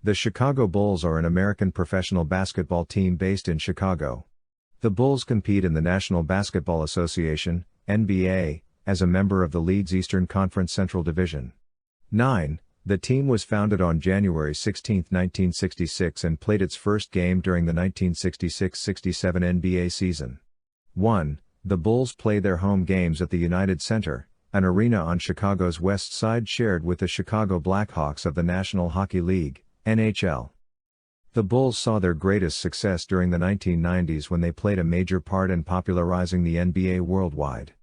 The Chicago Bulls are an American professional basketball team based in Chicago. The Bulls compete in the National Basketball Association, NBA, as a member of the league's Eastern Conference Central Division. 9. The team was founded on January 16, 1966 and played its first game during the 1966-67 NBA season. 1. The Bulls play their home games at the United Center, an arena on Chicago's west side shared with the Chicago Blackhawks of the National Hockey League, NHL. The Bulls saw their greatest success during the 1990s when they played a major part in popularizing the NBA worldwide.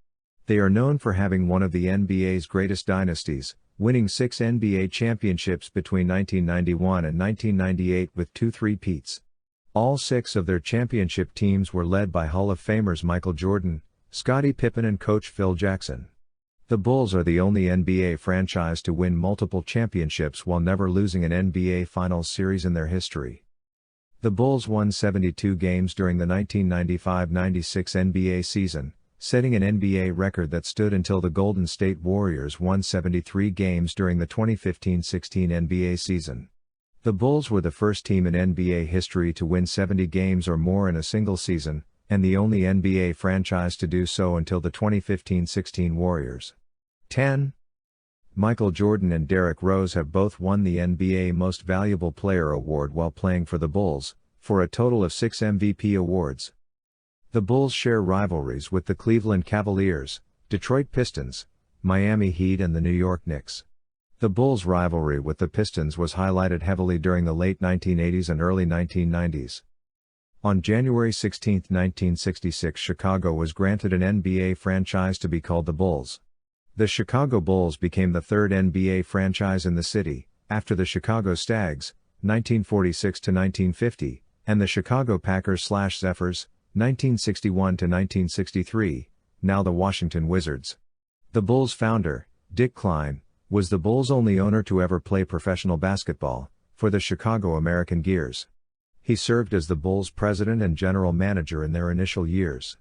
They are known for having one of the NBA's greatest dynasties, winning 6 NBA championships between 1991 and 1998 with 2 three-peats. All 6 of their championship teams were led by Hall of Famers Michael Jordan, Scottie Pippen and coach Phil Jackson. The Bulls are the only NBA franchise to win multiple championships while never losing an NBA Finals series in their history. The Bulls won 72 games during the 1995-96 NBA season, setting an NBA record that stood until the Golden State Warriors won 73 games during the 2015-16 NBA season. The Bulls were the first team in NBA history to win 70 games or more in a single season, and the only NBA franchise to do so until the 2015-16 Warriors. 10. Michael Jordan and Derrick Rose have both won the NBA Most Valuable Player award while playing for the Bulls, for a total of 6 MVP awards. The Bulls share rivalries with the Cleveland Cavaliers, Detroit Pistons, Miami Heat and the New York Knicks. The Bulls' rivalry with the Pistons was highlighted heavily during the late 1980s and early 1990s. On January 16, 1966, Chicago was granted an NBA franchise to be called the Bulls. The Chicago Bulls became the third NBA franchise in the city, after the Chicago Stags, 1946-1950, and the Chicago Packers/Zephyrs, 1961-1963, now the Washington Wizards. The Bulls' founder, Dick Klein, was the Bulls' only owner to ever play professional basketball, for the Chicago American Gears. He served as the Bulls' president and general manager in their initial years.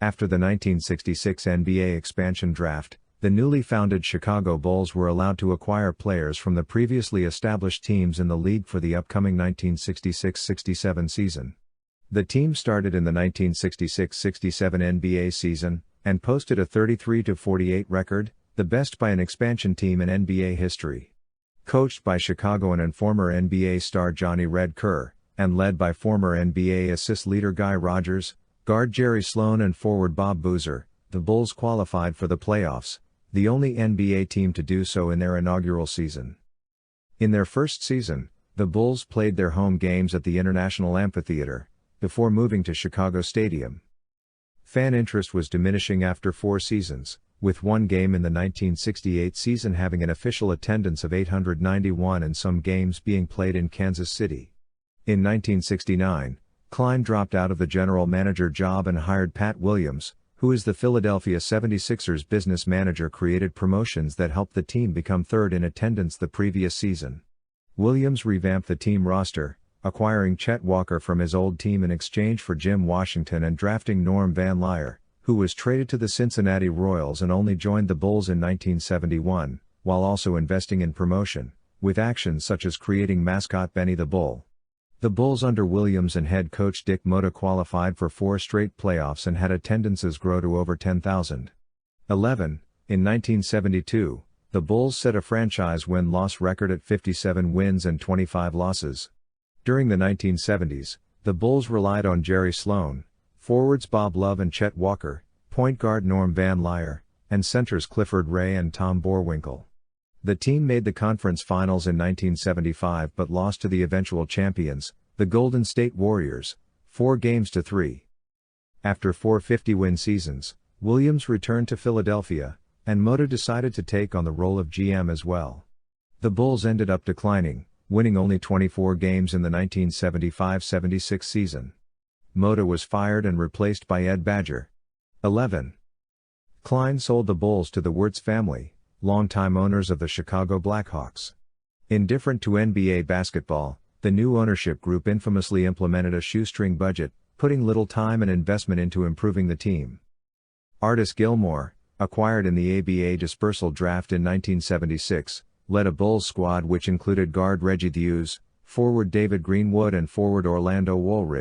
After the 1966 NBA expansion draft, the newly founded Chicago Bulls were allowed to acquire players from the previously established teams in the league for the upcoming 1966-67 season. The team started in the 1966-67 NBA season, and posted a 33-48 record, the best by an expansion team in NBA history. Coached by Chicagoan and former NBA star Johnny "Red" Kerr, and led by former NBA assist leader Guy Rodgers, guard Jerry Sloan and forward Bob Boozer, the Bulls qualified for the playoffs, the only NBA team to do so in their inaugural season. In their first season, the Bulls played their home games at the International Amphitheater, before moving to Chicago Stadium. Fan interest was diminishing after 4 seasons, with one game in the 1968 season having an official attendance of 891 and some games being played in Kansas City. In 1969, Klein dropped out of the general manager job and hired Pat Williams, who is the Philadelphia 76ers business manager. Created promotions that helped the team become third in attendance the previous season. Williams revamped the team roster, acquiring Chet Walker from his old team in exchange for Jim Washington and drafting Norm Van Lier, who was traded to the Cincinnati Royals and only joined the Bulls in 1971, while also investing in promotion, with actions such as creating mascot Benny the Bull. The Bulls under Williams and head coach Dick Motta qualified for 4 straight playoffs and had attendances grow to over 10,000. 11. In 1972, the Bulls set a franchise win-loss record at 57 wins and 25 losses. During the 1970s, the Bulls relied on Jerry Sloan, forwards Bob Love and Chet Walker, point guard Norm Van Lier, and centers Clifford Ray and Tom Boerwinkle. The team made the conference finals in 1975 but lost to the eventual champions, the Golden State Warriors, 4-3. After 4 50-win seasons, Williams returned to Philadelphia, and Motta decided to take on the role of GM as well. The Bulls ended up declining, winning only 24 games in the 1975-76 season. Motta was fired and replaced by Ed Badger. 11. Klein sold the Bulls to the Wirtz family, longtime owners of the Chicago Blackhawks. Indifferent to NBA basketball, the new ownership group infamously implemented a shoestring budget, putting little time and investment into improving the team. Artis Gilmore, acquired in the ABA dispersal draft in 1976, led a Bulls squad which included guard Reggie Theus, forward David Greenwood and forward Orlando Woolridge.